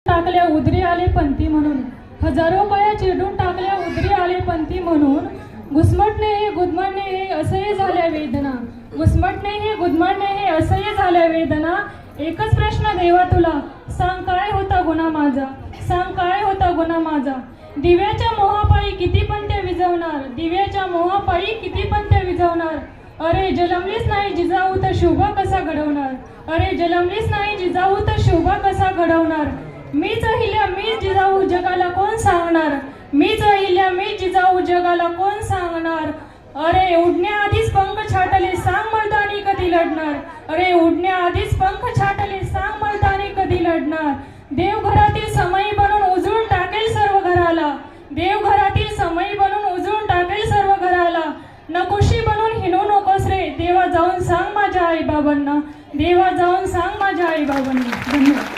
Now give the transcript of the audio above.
टाकल्या उदरी आले पंथी म्हणून, हजारो पाया चिरडून टाकल्या उदरी आले पंथी म्हणून. घुसमटणे हे गुदमटणे हे असह्य झाल्या वेदना, घुसमटणे हे गुदमटणे हे असह्य झाल्या वेदना. एकच प्रश्न देवा तुला, सांग काय होता गुन्हा माझा, सांग काय होता गुन्हा माझा. दिव्याच्या मोहापायी किती पंत्या विझवणार, दिव्याच्या मोहापायी किती पंत्या विझवणार. अरे जलमलीच नाही जिजाऊ तर शोभा कसा घडवणार, अरे जलमलीच नाही जिजाऊ तर शोभा कसा घडवणार. मीच अहिल्या मीच जिजाऊ जगाला कोण सांगणार, मीच अहिल्या मीच जिजाऊ जगाला कोण सांगणार. अरे उडण्याआधीच पंख छाटले सांग मर्दानी कधी लढणार, अरे उडण्याआधीच पंख छाटले सांग मर्दानी कधी लढणार. देवघरातील समयी बनून उजळून टाकेल सर्व घराला, देवघरातील समयी बनून उजळून टाकेल सर्व घराला. नकोशी बनून हिंडू नकोस रे, देवा जाऊन सांग माझ्या आई बाबांना, देवा जाऊन सांग माझ्या आई बाबांना. धन्यवाद.